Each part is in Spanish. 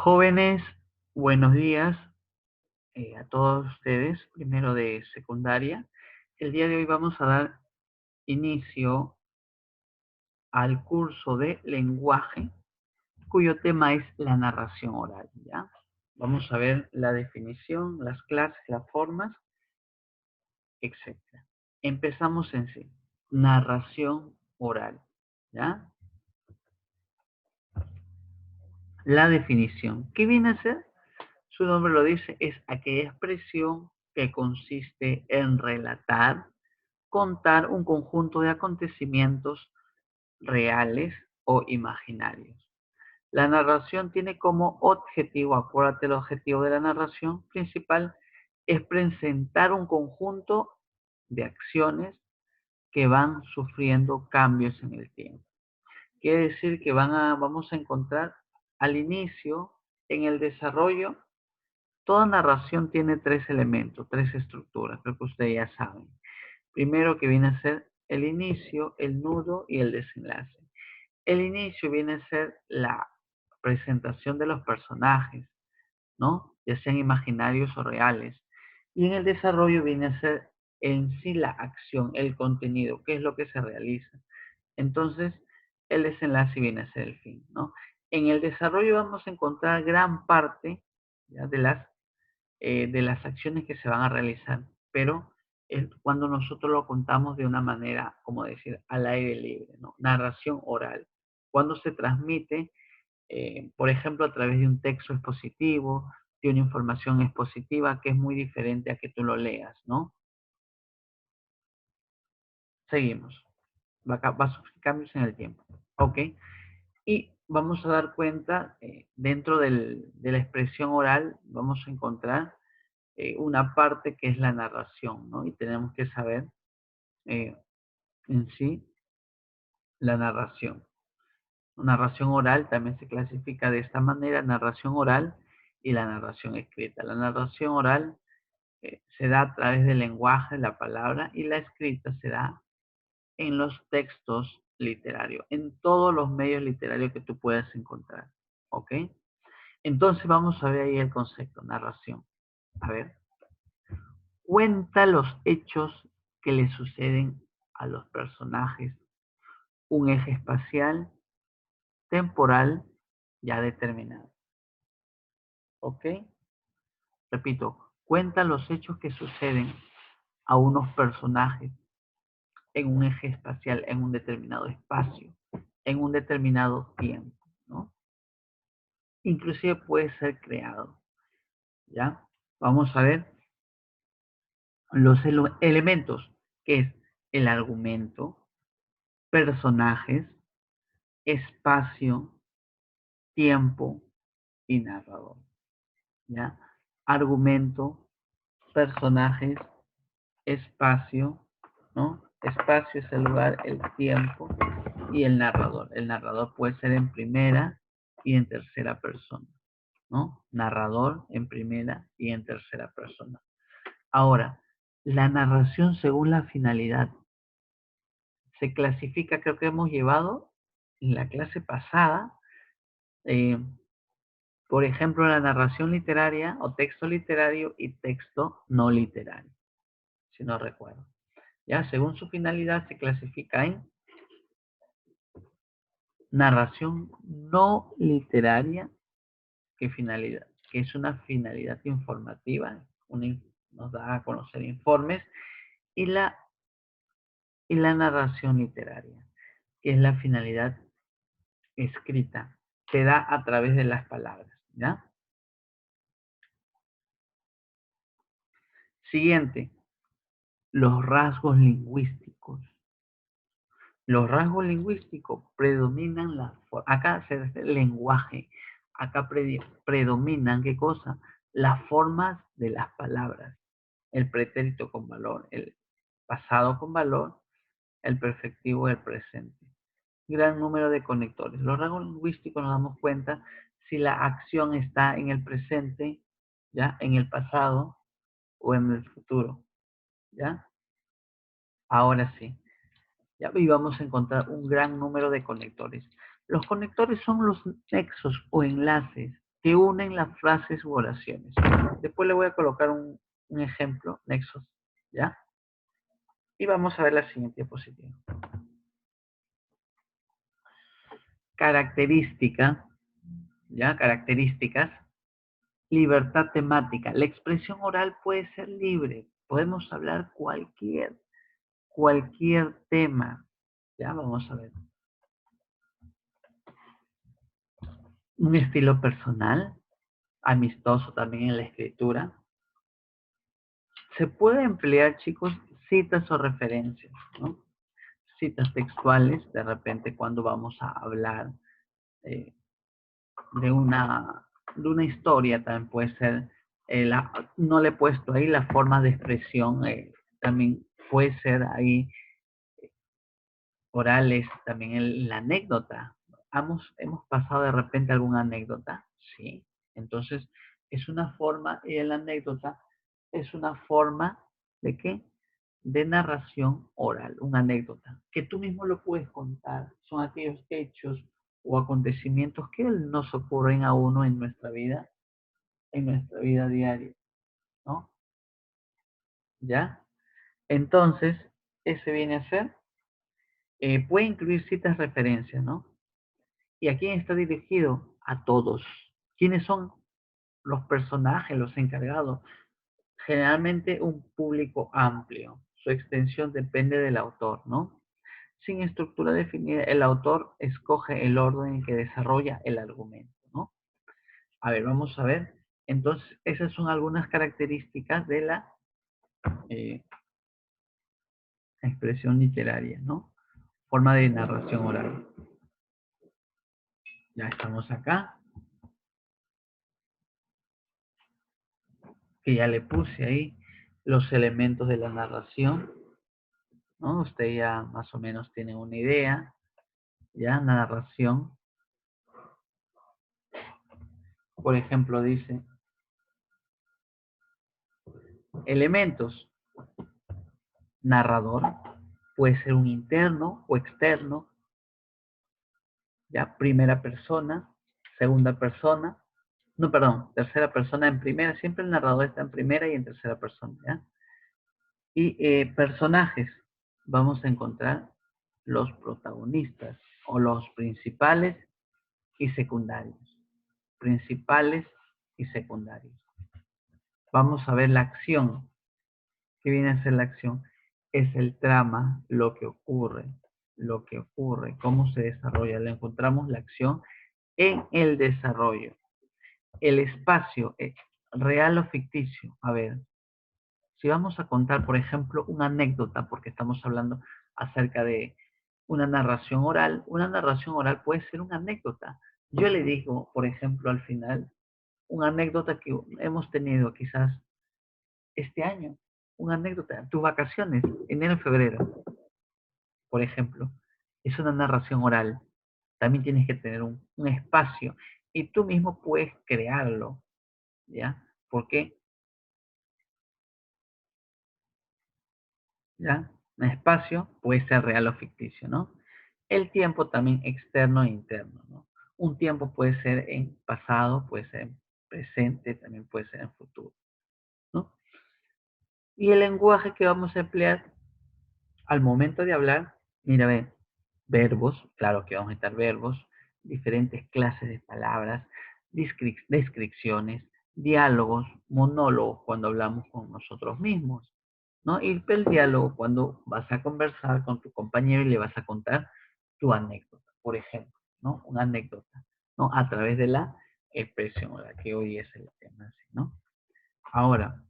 Jóvenes, buenos días a todos ustedes, primero de secundaria. El día de hoy vamos a dar inicio al curso de lenguaje, cuyo tema es la narración oral, ¿ya? Vamos a ver la definición, las clases, las formas, etc. Empezamos en sí. Narración oral, ¿ya? La definición. ¿Qué viene a ser? Su nombre lo dice, es aquella expresión que consiste en relatar, contar un conjunto de acontecimientos reales o imaginarios. La narración tiene como objetivo, acuérdate el objetivo de la narración principal, es presentar un conjunto de acciones que van sufriendo cambios en el tiempo. Quiere decir que vamos a encontrar al inicio, en el desarrollo. Toda narración tiene tres elementos, tres estructuras, creo que ustedes ya saben. Primero, que viene a ser el inicio, el nudo y el desenlace. El inicio viene a ser la presentación de los personajes, ¿no? Ya sean imaginarios o reales. Y en el desarrollo viene a ser en sí la acción, el contenido, qué es lo que se realiza. Entonces, el desenlace viene a ser el fin, ¿no? En el desarrollo vamos a encontrar gran parte, ¿ya?, de las acciones que se van a realizar, pero es cuando nosotros lo contamos de una manera, como decir, al aire libre, ¿no? Narración oral. Cuando se transmite, por ejemplo, a través de un texto expositivo, de una información expositiva, que es muy diferente a que tú lo leas, ¿no? Seguimos. Va a sufrir cambios en el tiempo. ¿Ok? Y vamos a dar cuenta, dentro de la expresión oral, vamos a encontrar una parte que es la narración, ¿no? Y tenemos que saber eh, en sí la narración. Narración oral también se clasifica de esta manera: narración oral y la narración escrita. La narración oral se da a través del lenguaje, la palabra, y la escrita se da en los textos literarios, en todos los medios literarios que tú puedas encontrar. ¿Ok? Entonces vamos a ver ahí el concepto, narración. A ver. Cuenta los hechos que le suceden a los personajes, un eje espacial, temporal ya determinado. ¿Ok? Repito, cuenta los hechos que suceden a unos personajes en un eje espacial, en un determinado espacio, en un determinado tiempo, ¿no? Inclusive puede ser creado, ¿ya? Vamos a ver los elementos, que es el argumento, personajes, espacio, tiempo y narrador, ¿ya? Argumento, personajes, espacio, ¿no? Espacio es el lugar, el tiempo y el narrador. El narrador puede ser en primera y en tercera persona, ¿no? Narrador en primera y en tercera persona. Ahora, la narración según la finalidad se clasifica, creo que hemos llevado en la clase pasada, eh, por ejemplo, la narración literaria o texto literario y texto no literario, si no recuerdo. Ya, según su finalidad se clasifica en narración no literaria, que finalidad, que es una finalidad informativa, nos da a conocer informes, y la narración literaria, que es la finalidad escrita, se da a través de las palabras, ¿ya? Siguiente, los rasgos lingüísticos. Los rasgos lingüísticos predominan acá se refiere al lenguaje, acá predominan, ¿qué cosa? Las formas de las palabras, el pretérito con valor, el pasado con valor, el perfectivo y el presente. Gran número de conectores. Los rasgos lingüísticos nos damos cuenta si la acción está en el presente, ¿ya? En el pasado o en el futuro, ¿ya? Ahora sí. ¿Ya? Y vamos a encontrar un gran número de conectores. Los conectores son los nexos o enlaces que unen las frases u oraciones. Después le voy a colocar un ejemplo, nexos, ¿ya? Y vamos a ver la siguiente diapositiva. Característica, ¿ya? Características. Libertad temática. La expresión oral puede ser libre. Podemos hablar cualquier tema. Ya vamos a ver. Un estilo personal, amistoso también en la escritura. Se puede emplear, chicos, citas o referencias, ¿no? Citas textuales, de repente cuando vamos a hablar eh, de una historia, también puede ser, no le he puesto ahí la forma de expresión, también puede ser ahí orales, también la anécdota. Hemos pasado de repente alguna anécdota, sí. Entonces, es una forma, y la anécdota es una forma de qué? De narración oral, una anécdota, que tú mismo lo puedes contar. Son aquellos hechos o acontecimientos que nos ocurren a uno en nuestra vida diaria, ¿no? ¿Ya? Entonces, ese viene a ser, puede incluir citas referencias, ¿no? ¿Y a quién está dirigido? A todos. ¿Quiénes son los personajes, los encargados? Generalmente un público amplio. Su extensión depende del autor, ¿no? Sin estructura definida, el autor escoge el orden en que desarrolla el argumento, ¿no? A ver, vamos a ver. Entonces, esas son algunas características de la eh, expresión literaria, ¿no? Forma de narración oral. Ya estamos acá, que ya le puse ahí los elementos de la narración, ¿no? Usted ya más o menos tiene una idea, ya, narración. Por ejemplo, dice, elementos, narrador, puede ser un interno o externo, ya, primera persona, segunda persona, no, perdón, tercera persona en primera, siempre el narrador está en primera y en tercera persona, ¿ya? Y personajes, vamos a encontrar los protagonistas o los principales y secundarios. Principales y secundarios. Vamos a ver la acción. ¿Qué viene a ser la acción? Es el trama, lo que ocurre, cómo se desarrolla. Le encontramos la acción en el desarrollo. El espacio, real o ficticio. A ver, si vamos a contar, por ejemplo, una anécdota, porque estamos hablando acerca de una narración oral puede ser una anécdota. Yo le digo, por ejemplo, al final, una anécdota que hemos tenido quizás este año, una anécdota, tus vacaciones, enero y febrero, por ejemplo, es una narración oral. También tienes que tener un espacio y tú mismo puedes crearlo, ¿ya? Porque, ¿ya? Un espacio puede ser real o ficticio, ¿no? El tiempo también externo e interno, ¿no? Un tiempo puede ser en pasado, puede ser en presente, también puede ser en futuro, ¿no? Y el lenguaje que vamos a emplear al momento de hablar, mira, ve, verbos, claro que vamos a estar verbos, diferentes clases de palabras, descripciones, diálogos, monólogos cuando hablamos con nosotros mismos, ¿no? Y el diálogo cuando vas a conversar con tu compañero y le vas a contar tu anécdota, por ejemplo, ¿no? Una anécdota, ¿no? A través de la expresión, la que hoy es el tema, ¿no? Ahora,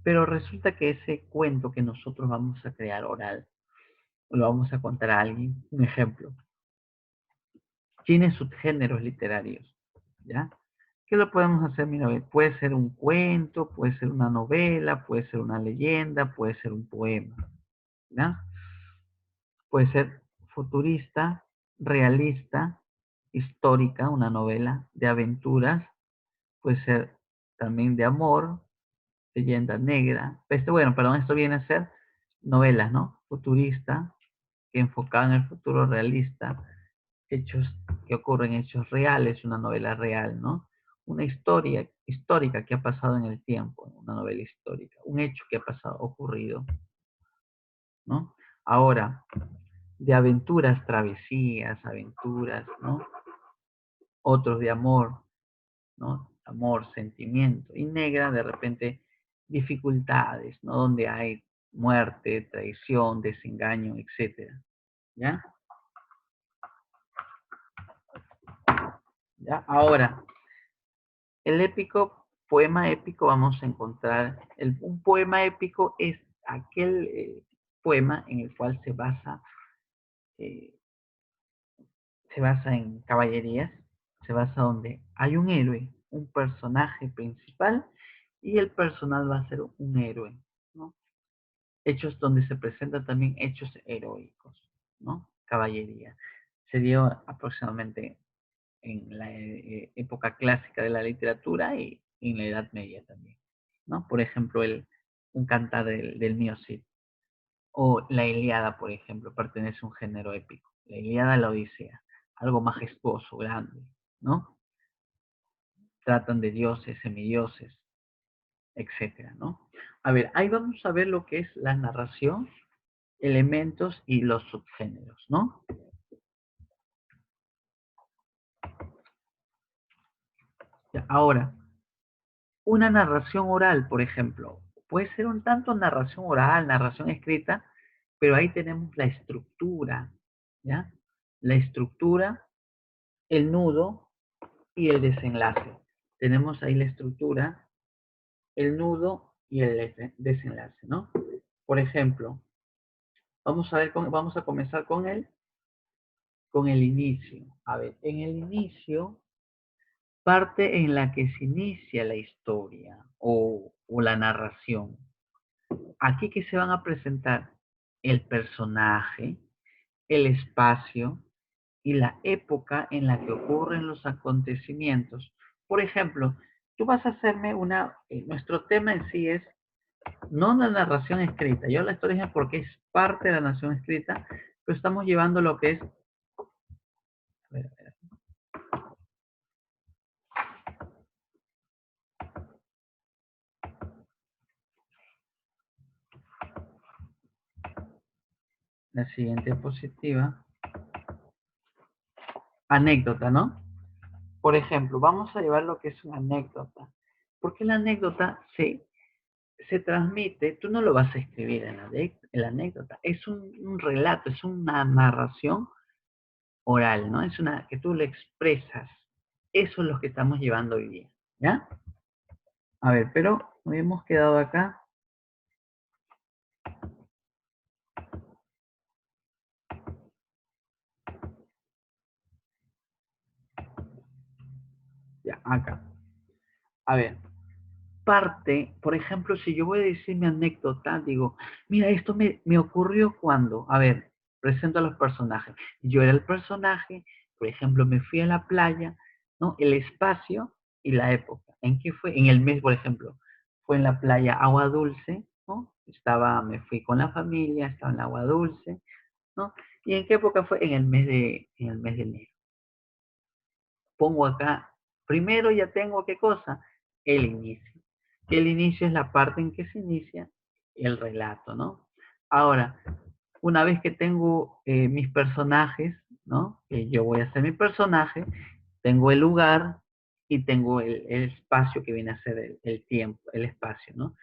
pero resulta que ese cuento que nosotros vamos a crear oral, lo vamos a contar a alguien, un ejemplo, tiene subgéneros literarios, ¿ya? ¿Qué lo podemos hacer? Mira, puede ser un cuento, puede ser una novela, puede ser una leyenda, puede ser un poema, ¿ya? Puede ser futurista, realista, histórica, una novela de aventuras, puede ser también de amor, leyenda negra. Bueno, perdón, esto viene a ser novelas, ¿no? Futurista, que enfocada en el futuro, realista, hechos que ocurren, hechos reales, una novela real, ¿no? una historia histórica que ha pasado en el tiempo, una novela histórica, un hecho que ha pasado, ocurrido, ¿no? Ahora, de aventuras, travesías, aventuras, ¿no? Otros de amor, ¿no? Amor, sentimiento. Y negra, de repente, dificultades, ¿no? Donde hay muerte, traición, desengaño, etcétera. ¿Ya? ¿Ya? Ahora, el épico, poema épico, vamos a encontrar, un poema épico es aquel poema en el cual eh, se basa en caballerías, se basa donde hay un héroe, un personaje principal, y el personal va a ser un héroe, ¿no? Hechos donde se presentan también hechos heroicos, ¿no? Caballería. Se dio aproximadamente en la época clásica de la literatura y en la Edad Media también, ¿no? Por ejemplo, un cantar del mío Cid. O la Ilíada, por ejemplo, pertenece a un género épico. La Ilíada, la Odisea, algo majestuoso, grande, ¿no? Tratan de dioses, semidioses, etcétera, ¿no? A ver, ahí vamos a ver lo que es la narración, elementos y los subgéneros, ¿no? Ya, ahora, una narración oral, por ejemplo, puede ser un tanto narración oral, narración escrita, pero ahí tenemos la estructura, ¿ya? La estructura, el nudo y el desenlace. Tenemos ahí la estructura, el nudo y el desenlace, ¿no? Por ejemplo, vamos a ver, vamos a comenzar con el inicio. A ver, en el inicio, parte en la que se inicia la historia o la narración. Aquí que se van a presentar el personaje, el espacio y la época en la que ocurren los acontecimientos. Por ejemplo, tú vas a hacerme nuestro tema en sí es no una narración escrita. Yo la estoy diciendo porque es parte de la narración escrita, pero estamos llevando lo que es, a ver, la siguiente diapositiva, anécdota, ¿no? Por ejemplo, vamos a llevar lo que es una anécdota. Porque la anécdota se transmite, tú no lo vas a escribir en la anécdota, es un relato, es una narración oral, ¿no? Es una que tú le expresas. Eso es lo que estamos llevando hoy día, ¿ya? A ver, pero nos hemos quedado acá. Ya, acá. A ver, parte, por ejemplo, si yo voy a decir mi anécdota, digo, mira, esto me ocurrió cuando, a ver, presento a los personajes. Yo era el personaje, por ejemplo, me fui a la playa, ¿no? El espacio y la época. ¿En qué fue? En el mes, por ejemplo, fue en la playa Agua Dulce, ¿no? Me fui con la familia, estaba en Agua Dulce, ¿no? ¿Y en qué época fue? En el mes de enero. Pongo acá, primero ya tengo qué cosa, el inicio. El inicio es la parte en que se inicia el relato, ¿no? Ahora, una vez que tengo mis personajes, ¿no? Que yo voy a ser mi personaje, tengo el lugar y tengo el espacio que viene a ser el tiempo, el espacio, ¿no?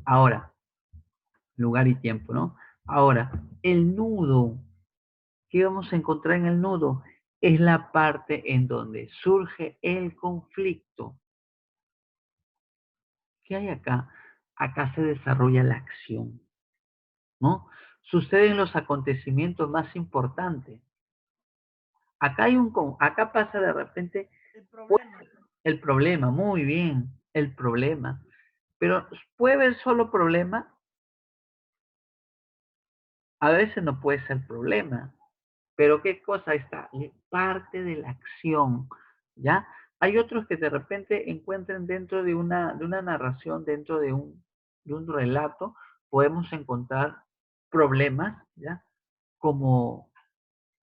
Ahora, lugar y tiempo, ¿no? Ahora, el nudo. ¿Qué vamos a encontrar en el nudo? Es la parte en donde surge el conflicto. ¿Qué hay acá? Acá se desarrolla la acción, ¿no? Suceden los acontecimientos más importantes. Acá pasa de repente El pues, problema. el problema, muy bien, el problema. Pero puede haber solo problema, a veces no puede ser problema. Pero qué cosa está, parte de la acción, ¿ya? Hay otros que de repente encuentren dentro de una narración, dentro de un relato, podemos encontrar problemas, ¿ya? Como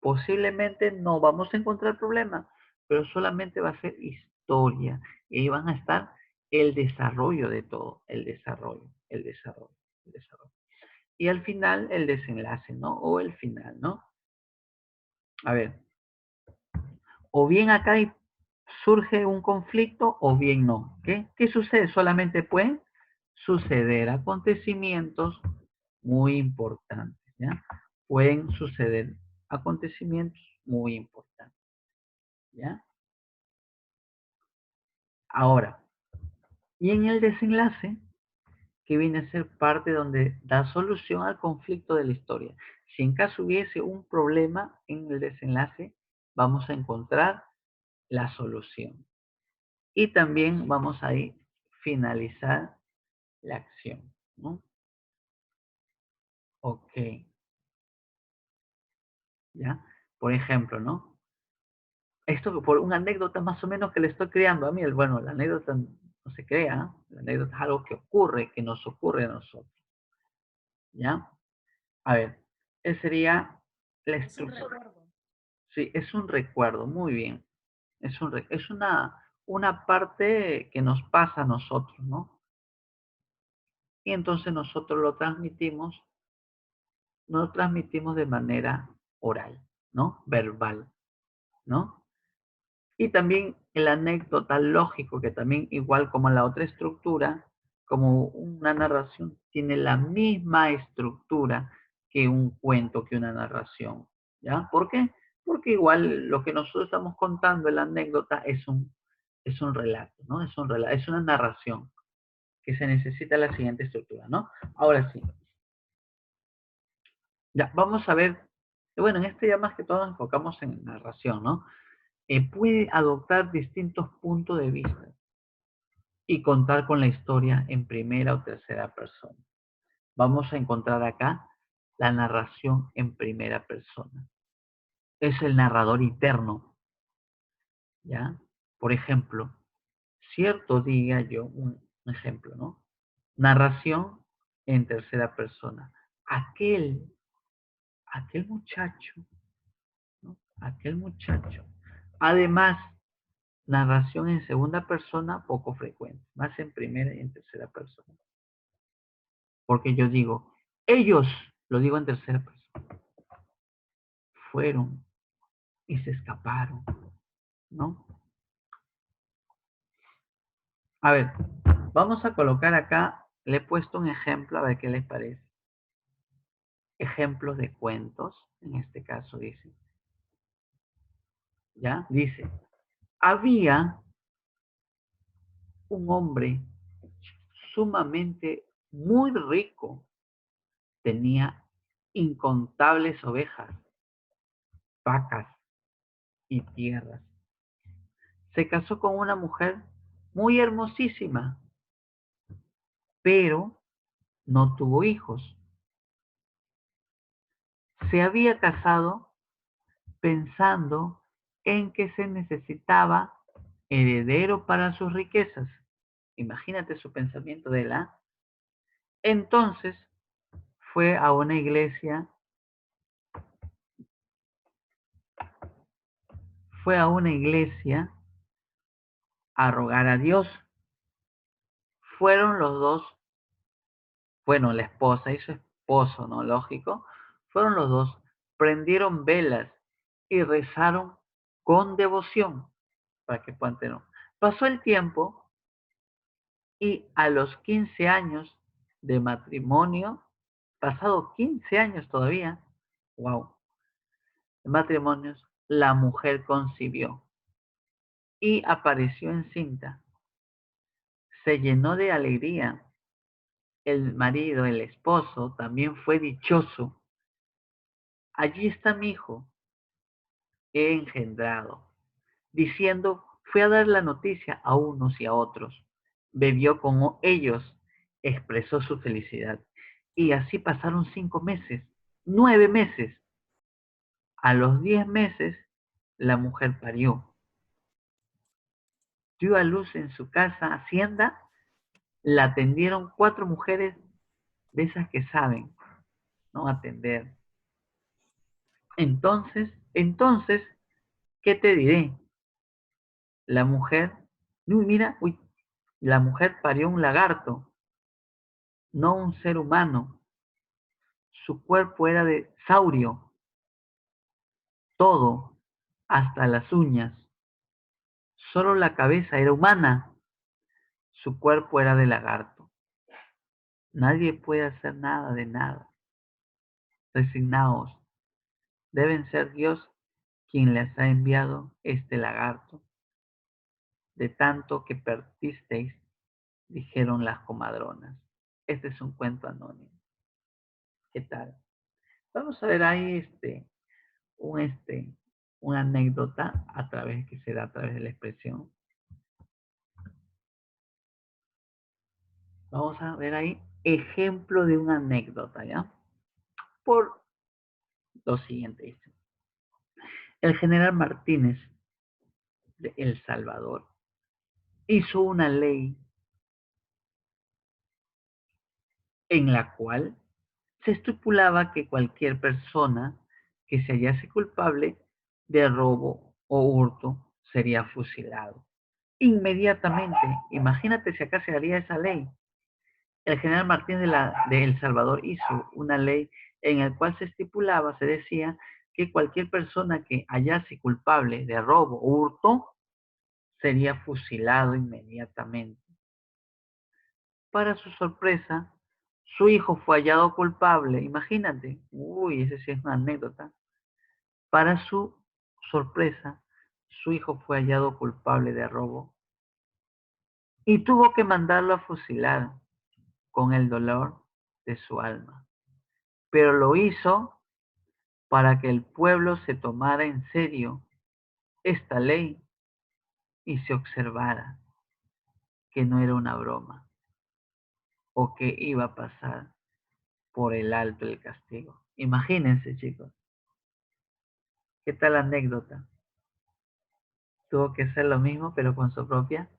posiblemente no vamos a encontrar problemas, pero solamente va a ser historia. Y ahí van a estar el desarrollo de todo, el desarrollo, el desarrollo, el desarrollo. Y al final el desenlace, ¿no? O el final, ¿no? A ver, o bien acá surge un conflicto o bien no. ¿Qué sucede? Solamente pueden suceder acontecimientos muy importantes, ¿ya? Pueden suceder acontecimientos muy importantes, ¿ya? Ahora, y en el desenlace, que viene a ser parte donde da solución al conflicto de la historia. Si en caso hubiese un problema en el desenlace, vamos a encontrar la solución. Y también vamos a ir finalizar la acción, ¿no? Ok, ¿ya? Por ejemplo, ¿no? Esto por una anécdota más o menos que le estoy creando a mí. Bueno, la anécdota no se crea, ¿no? La anécdota es algo que ocurre, que nos ocurre a nosotros, ¿ya? A ver, ese sería la Es un estructura. recuerdo. Sí, es un recuerdo, muy bien. Es una parte que nos pasa a nosotros, ¿no? Y entonces nosotros lo transmitimos de manera oral, ¿no? Verbal, ¿no? Y también el anécdota lógico, que también igual como la otra estructura, como una narración, tiene la misma estructura que un cuento, que una narración, ¿ya? ¿Por qué? Porque igual lo que nosotros estamos contando, la anécdota, es un relato, ¿no? Es un relato, es una narración que se necesita la siguiente estructura, ¿no? Ahora sí, ya, vamos a ver, bueno, en este ya más que todo nos enfocamos en narración, ¿no? Puede adoptar distintos puntos de vista y contar con la historia en primera o tercera persona. Vamos a encontrar acá la narración en primera persona. Es el narrador interno, ¿ya? Por ejemplo, cierto día yo, un ejemplo, ¿no? Narración en tercera persona. Aquel, aquel muchacho, ¿no? Aquel muchacho. Además, narración en segunda persona poco frecuente, más en primera y en tercera persona. Porque yo digo, ellos, lo digo en tercera persona, fueron y se escaparon, ¿no? A ver, vamos a colocar acá, le he puesto un ejemplo, a ver qué les parece. Ejemplos de cuentos, en este caso dice, ¿ya? Dice, había un hombre sumamente muy rico, tenía incontables ovejas, vacas y tierras. Se casó con una mujer muy hermosísima, pero no tuvo hijos. Se había casado pensando en que se necesitaba heredero para sus riquezas. Imagínate su pensamiento de la. Entonces fue a una iglesia, fue a una iglesia a rogar a Dios. Fueron los dos, bueno, la esposa y su esposo, ¿no? Lógico. Fueron los dos, prendieron velas y rezaron con devoción para que puedan tener. Pasó el tiempo y a los 15 años de matrimonio, pasado 15 años todavía, wow, de matrimonios, la mujer concibió y apareció encinta. Se llenó de alegría. El marido, el esposo, también fue dichoso. Allí está mi hijo, he engendrado. Diciendo, fue a dar la noticia a unos y a otros. Bebió con ellos, expresó su felicidad. Y así pasaron 5 meses, 9 meses. A los 10 meses, la mujer parió. Dio a luz en su casa, hacienda, la atendieron 4 mujeres de esas que saben, ¿no? Atender. Entonces, ¿qué te diré? La mujer, uy, mira, uy, la mujer parió un lagarto, no un ser humano. Su cuerpo era de saurio, todo, hasta las uñas. Solo la cabeza era humana, su cuerpo era de lagarto. Nadie puede hacer nada de nada. Resignaos, deben ser Dios quien les ha enviado este lagarto. De tanto que perdisteis, dijeron las comadronas. Este es un cuento anónimo. ¿Qué tal? Vamos a ver ahí un, una anécdota a través que se da a través de la expresión. Vamos a ver ahí ejemplo de una anécdota, ¿ya? Por lo siguiente dice. El general Martínez de El Salvador hizo una ley en la cual se estipulaba que cualquier persona que se hallase culpable de robo o hurto sería fusilado. Inmediatamente, imagínate si acá se haría esa ley. El general Martín de El Salvador hizo una ley en la cual se estipulaba, se decía que cualquier persona que hallase culpable de robo o hurto sería fusilado inmediatamente. Para su sorpresa, su hijo fue hallado culpable. Imagínate, uy, esa sí es una anécdota. Para su sorpresa, su hijo fue hallado culpable de robo y tuvo que mandarlo a fusilar con el dolor de su alma. Pero lo hizo para que el pueblo se tomara en serio esta ley y se observara que no era una broma o que iba a pasar por el alto el castigo. Imagínense, chicos, ¿qué tal la anécdota? Tuvo que hacer lo mismo, pero con su propia,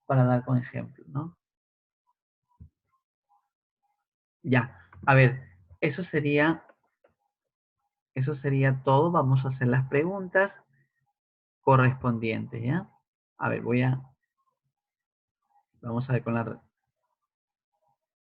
para dar con ejemplo, ¿no? Ya, a ver, eso sería, eso sería todo. Vamos a hacer las preguntas correspondientes, ¿ya? A ver, vamos a ver con la